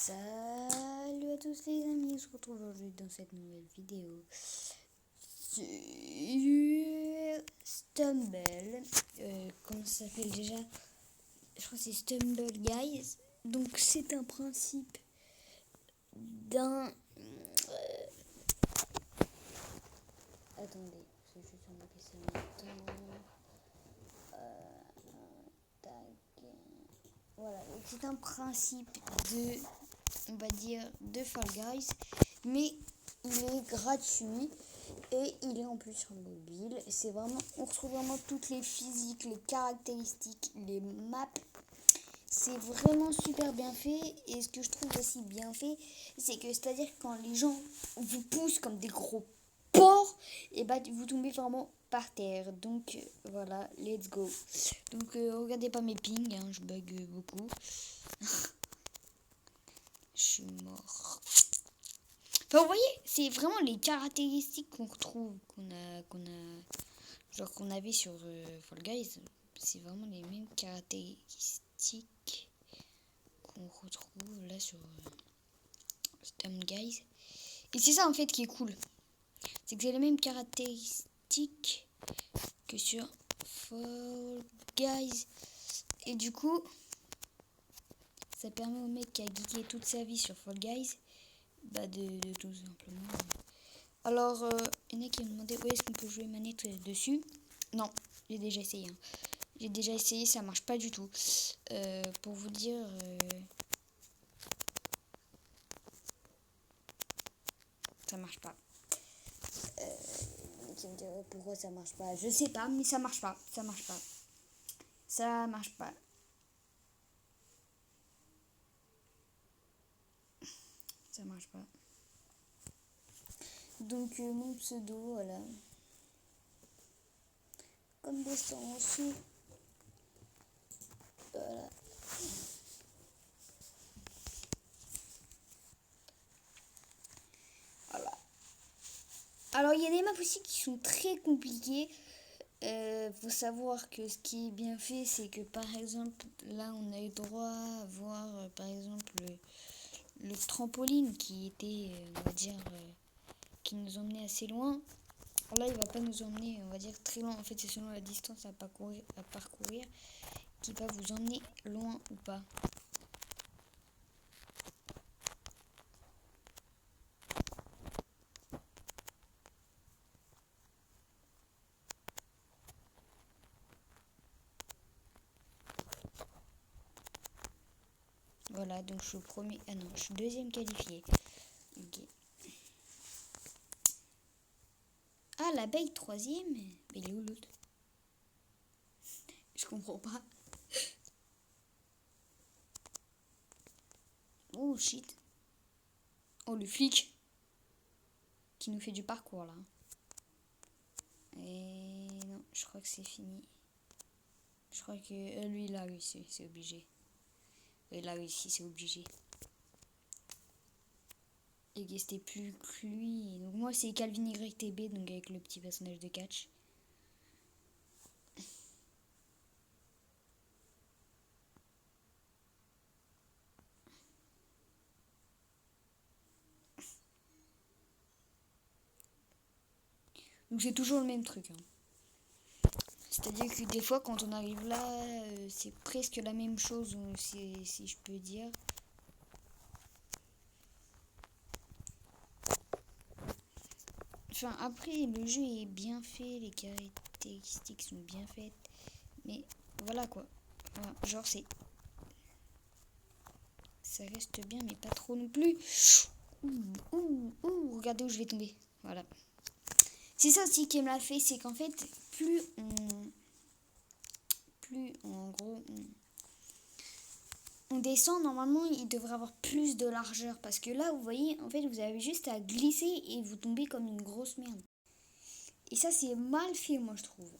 Salut à tous les amis, on se retrouve aujourd'hui dans cette nouvelle vidéo sur Stumble. Comment ça s'appelle déjà? Je crois que c'est Stumble Guys. Donc c'est un principe d'un... Attendez, je vais juste remarquer ça en même temps. Voilà, donc c'est un principe de, on va dire, de Fall Guys, mais il est gratuit et il est en plus sur mobile. C'est vraiment, on retrouve vraiment toutes les physiques, les caractéristiques, les maps. C'est vraiment super bien fait. Et ce que je trouve aussi bien fait, c'est que c'est-à-dire quand les gens vous poussent comme des gros porcs, et bah vous tombez vraiment par terre. Donc voilà, let's go. Donc regardez pas mes pings, hein, je bug beaucoup. Je suis mort. Enfin, vous voyez, c'est vraiment les caractéristiques qu'on retrouve, genre qu'on avait sur Fall Guys. C'est vraiment les mêmes caractéristiques qu'on retrouve là sur Stumble Guys. Et c'est ça en fait qui est cool. C'est que c'est les mêmes caractéristiques que sur Fall Guys. Et du coup, ça permet au mec qui a geeké toute sa vie sur Fall Guys de tout simplement. Alors, il y en a qui me demandaient où est-ce qu'on peut jouer manette dessus. Non, j'ai déjà essayé. Hein. J'ai déjà essayé, ça marche pas du tout. Pour vous dire... ça marche pas. Qui me dirait pourquoi ça marche pas. Je sais pas, mais ça marche pas. Ça marche pas. Ça marche pas. Ça marche pas. Donc mon pseudo, voilà. Comme des sens. Voilà. Voilà. Alors il y a des maps aussi qui sont très compliquées. Faut savoir que ce qui est bien fait, c'est que par exemple, là on a eu droit à voir par exemple le trampoline qui était, on va dire, qui nous emmenait assez loin. Alors là, il va pas nous emmener, on va dire, très loin. En fait, c'est selon la distance à parcourir qui va vous emmener loin ou pas. Voilà, donc je suis premier. Ah non, je suis deuxième qualifié. Ok. Ah, l'abeille troisième. Mais il est où l'autre? Je comprends pas. Oh shit. Oh le flic qui nous fait du parcours là. Et non, je crois que c'est fini. Je crois que lui il a réussi, c'est obligé. Il a réussi, c'est obligé. Et que c'était plus que lui. Donc moi c'est Calvin YTB, donc avec le petit personnage de catch. Donc c'est toujours le même truc. Hein. C'est-à-dire que des fois quand on arrive là, c'est presque la même chose, si je peux dire. Enfin après le jeu est bien fait, les caractéristiques sont bien faites. Mais voilà quoi. Enfin, genre c'est... Ça reste bien mais pas trop non plus. Regardez où je vais tomber. Voilà. C'est ça aussi qui me l'a fait, c'est qu'en fait, plus en gros on descend, normalement il devrait avoir plus de largeur. Parce que là, vous voyez, en fait, vous avez juste à glisser et vous tombez comme une grosse merde. Et ça, c'est mal fait, moi, je trouve.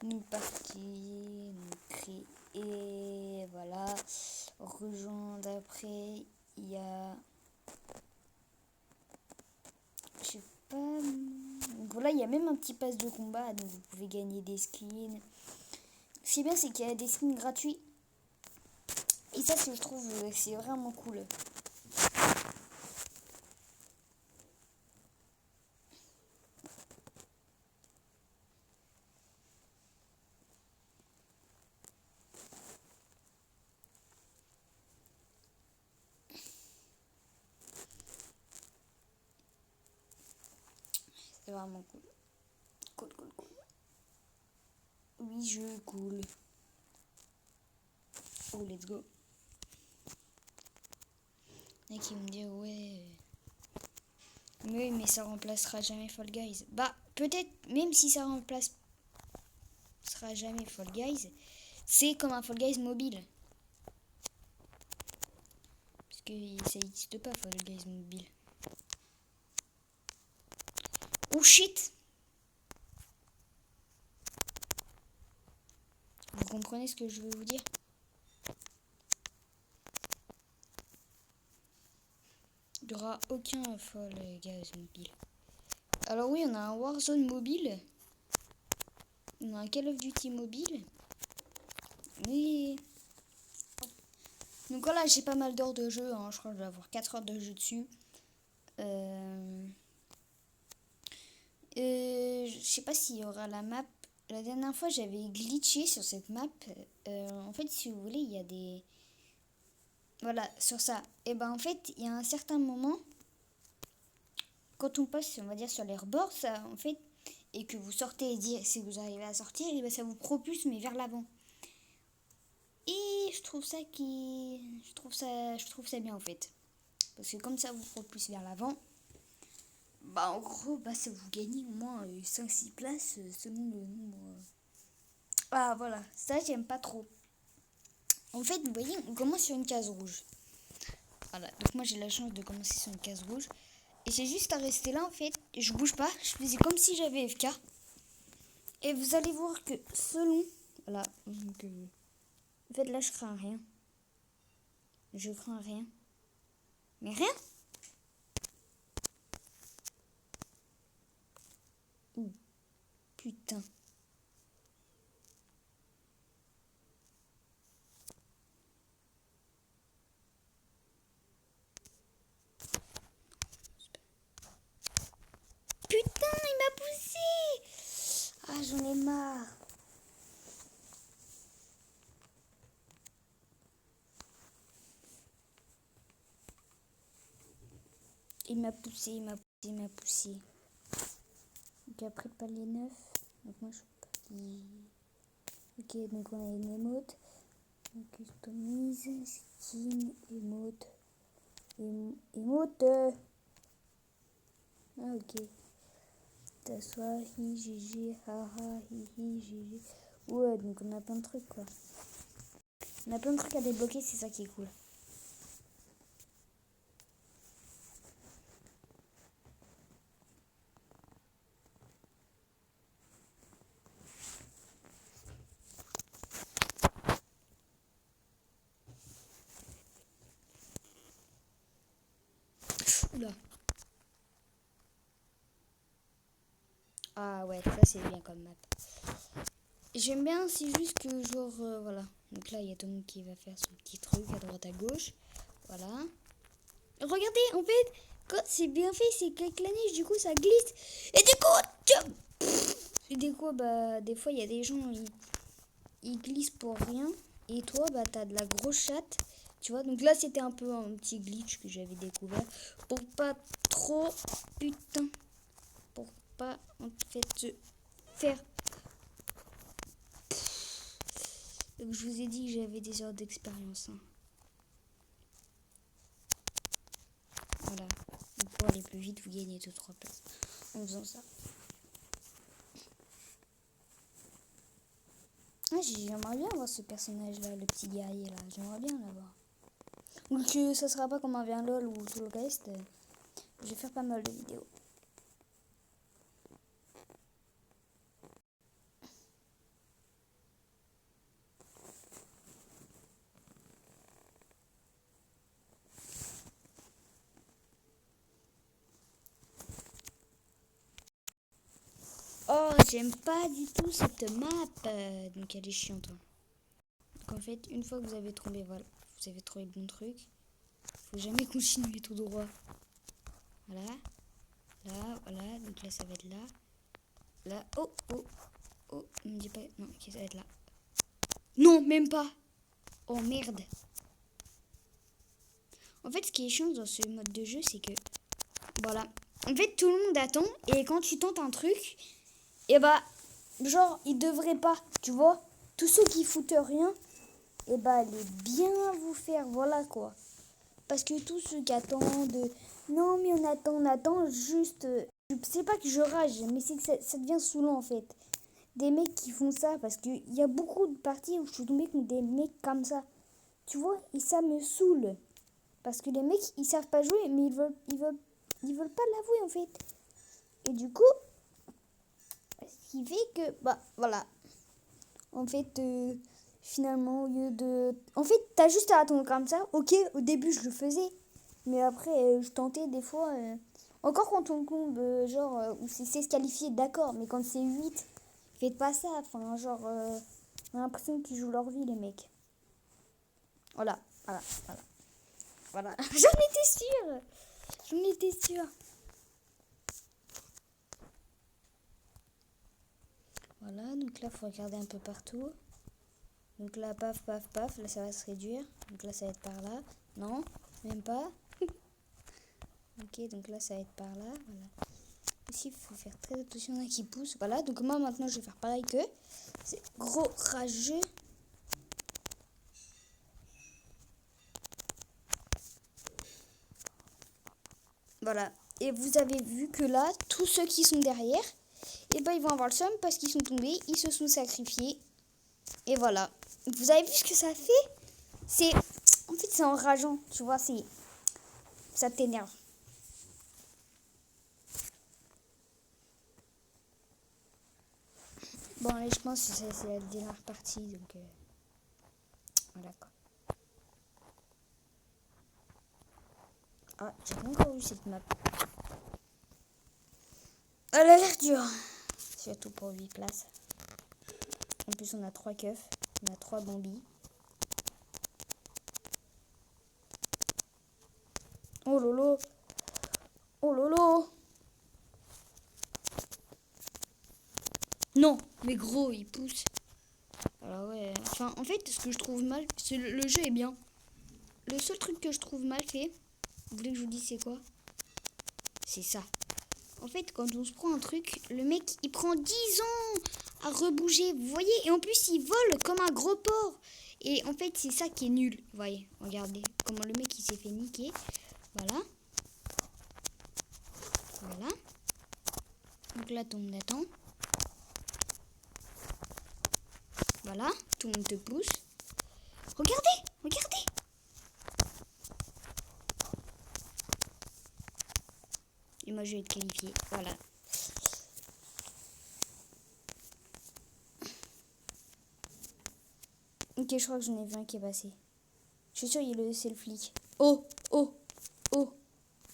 Nous partir, nous créer, voilà. Rejoindre après, il y a... Je sais pas... Donc voilà, il y a même un petit pass de combat, donc vous pouvez gagner des skins. Ce qui est bien, c'est qu'il y a des skins gratuits Et ça, je trouve, c'est vraiment cool. C'est vraiment cool. Cool. Oui, je cool. Oh, let's go. Il y en a qui me disent, ouais. Mais ça remplacera jamais Fall Guys. Bah, peut-être, même si ça remplacera jamais Fall Guys, c'est comme un Fall Guys mobile. Parce que ça n'existe pas, Fall Guys mobile. Oh shit! Vous comprenez ce que je veux vous dire? Il n'y aura aucun Fall Guys mobile. Alors oui, on a un Warzone mobile. On a un Call of Duty mobile. Mais... Donc voilà, j'ai pas mal d'heures de jeu. Hein. Je crois que je vais avoir 4 heures de jeu dessus. Je sais pas s'il y aura la map. La dernière fois, j'avais glitché sur cette map. En fait, si vous voulez, il y a des... Voilà, sur ça. Et ben en fait, il y a un certain moment, quand on passe, on va dire, sur les rebords, ça, en fait, et que vous sortez et dire, si vous arrivez à sortir, et ben ça vous propulse, mais vers l'avant. Et je trouve ça bien en fait. Parce que comme ça vous propulse vers l'avant, bah en gros, bah ça vous gagnez au moins 5-6 places selon le nombre. Ah voilà, ça j'aime pas trop. En fait, vous voyez, on commence sur une case rouge. Voilà, donc moi j'ai la chance de commencer sur une case rouge. Et j'ai juste à rester là en fait. Je bouge pas, je faisais comme si j'avais FK. Et vous allez voir que selon... Voilà, donc... en fait là je crains rien. Je crains rien. Mais rien. Ouh, putain. Putain, il m'a poussé. Ah, j'en ai marre. Il m'a poussé. Donc après le palier 9. Donc moi je suis partie. Ok, donc on a une émote. Donc customise, skin, émote. Émote. Ah ok. T'assois, hi, GG, haha, hi, GG. Ouais, donc on a plein de trucs quoi. On a plein de trucs à débloquer, c'est ça qui est cool. Oula. Ah ouais, ça c'est bien comme map. J'aime bien, c'est juste que genre, voilà. Donc là, il y a tout le monde qui va faire son petit truc à droite à gauche. Voilà. Regardez, en fait, quand c'est bien fait, c'est qu'avec la neige, du coup, ça glisse. Et du coup, et du coup, bah, des fois, il y a des gens, ils glissent pour rien. Et toi, bah, t'as de la grosse chatte. Tu vois, donc là, c'était un peu un petit glitch que j'avais découvert. Pour pas trop, putain, pour pas, en fait, se faire... Donc, je vous ai dit que j'avais des heures d'expérience. Hein. Voilà. Donc, pour aller plus vite, vous gagnez 2-3 places en faisant ça. Ah, j'aimerais bien avoir ce personnage-là, le petit guerrier là. J'aimerais bien l'avoir. Ou que ça sera pas comme un vin LOL ou tout le reste. Je vais faire pas mal de vidéos. Oh, j'aime pas du tout cette map. Donc elle est chiante. Hein. Donc en fait, une fois que vous avez tombé, voilà. vous avez trouvé le bon truc. Faut jamais continuer tout droit. Voilà. Là, voilà. Donc là, ça va être là. Là. Oh, oh, oh. Ne me dis pas. Non, ok, ça va être là. Non, même pas. Oh, merde. En fait, ce qui est chiant dans ce mode de jeu, c'est que... Voilà. En fait, tout le monde attend. Et quand tu tentes un truc, et bah, genre, il devrait pas. Tu vois, tous ceux qui foutent rien, et bah, allez bien vous faire. Voilà, quoi. Parce que tous ceux qui attendent... Non, mais on attend juste... C'est pas que je rage, mais c'est que ça devient saoulant, en fait. Des mecs qui font ça, parce qu'il y a beaucoup de parties où je suis tombée contre des mecs comme ça. Tu vois, et ça me saoule. Parce que les mecs, ils savent pas jouer, mais ils veulent pas l'avouer, en fait. Et du coup, ce qui fait que, bah, voilà. En fait, finalement, au lieu de... En fait, t'as juste à attendre comme ça. Ok, au début, je le faisais. Mais après, je tentais des fois... Encore quand on tombe, où c'est 16 qualifiés, d'accord. Mais quand c'est 8, faites pas ça. Enfin, genre, j'ai l'impression qu'ils jouent leur vie, les mecs. Voilà, voilà, voilà. Voilà. J'en étais sûre. J'en étais sûre. Voilà, donc là, il faut regarder un peu partout. Donc là, paf, paf, paf. Là, ça va se réduire. Donc là, ça va être par là. Non, même pas. Ok, donc là, ça va être par là. Voilà. Ici, il faut faire très attention à qui pousse. Voilà, donc moi, maintenant, je vais faire pareil que. C'est gros rageux. Voilà. Et vous avez vu que là, tous ceux qui sont derrière, et ben, ils vont avoir le seum parce qu'ils sont tombés, ils se sont sacrifiés. Et voilà. Vous avez vu ce que ça fait? En fait, c'est enrageant, tu vois, ça t'énerve. Bon, allez, je pense que c'est la dernière partie, donc voilà quoi. Ah, j'ai pas encore vu cette map. Elle a l'air dure. Surtout pour 8 places. En plus, on a 3 keufs, on a 3 bambis. Oh lolo. Oh lolo. Non, mais gros, il pousse. Alors ouais, enfin, en fait, ce que je trouve mal, c'est le jeu est bien. Le seul truc que je trouve mal fait, vous voulez que je vous dise c'est quoi? C'est ça. En fait, quand on se prend un truc, le mec, il prend 10 ans à rebouger, vous voyez? Et en plus, il vole comme un gros porc. Et en fait, c'est ça qui est nul. Vous voyez, regardez comment le mec, il s'est fait niquer. Voilà. Voilà. Donc là, tout le monde attend. Voilà, tout le monde te pousse. Regardez, regardez. Et moi, je vais être qualifié. Voilà. Ok, je crois que j'en ai vu un qui est passé. Je suis sûre c'est le flic. Oh, oh, oh,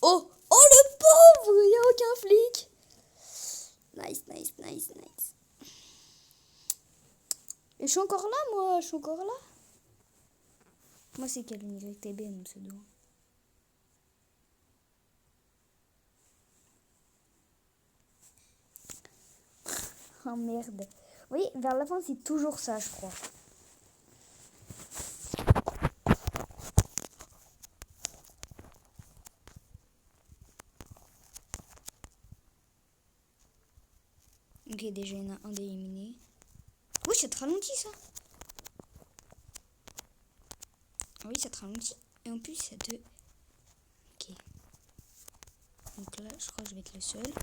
oh, oh le pauvre. Il n'y a aucun flic. Nice, nice, nice, nice. Et je suis encore là, moi. Je suis encore là. Moi, c'est quel YTB, mon pseudo? Oh merde. Oui, vers la fin, c'est toujours ça, je crois. Ok, déjà, il y en a un d'éliminé. Oui, ça te ralentit, ça. Ah oui, ça te ralentit. Et en plus, ça te... Ok. Donc là, je crois que je vais être le seul.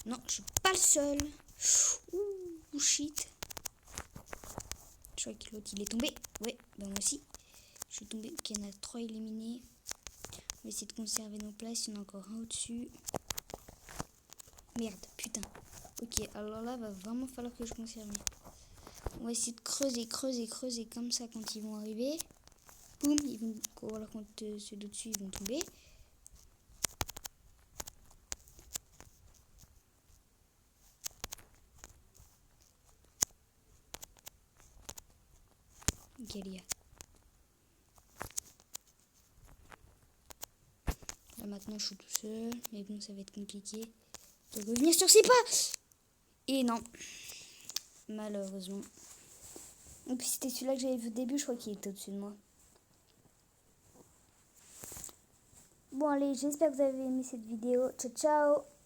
Non, je suis pas le seul. Ouh, shit. Je crois que l'autre, il est tombé. Ouais, bah moi aussi. Je suis tombé. Ok, il y en a 3 éliminés. On va essayer de conserver nos places. Il y en a encore un au-dessus. Merde, putain. Ok, alors là, va vraiment falloir que je conserve. On va essayer de creuser, creuser, creuser comme ça quand ils vont arriver. Boum, ils vont... Voilà, quand ceux d'au-dessus, ils vont tomber. Ok, les gars. Là maintenant je suis tout seul. Mais bon ça va être compliqué de revenir sur ses pas. Et non. Malheureusement. Et puis c'était celui-là que j'avais vu au début. Je crois qu'il était au-dessus de moi. Bon allez, j'espère que vous avez aimé cette vidéo. Ciao ciao.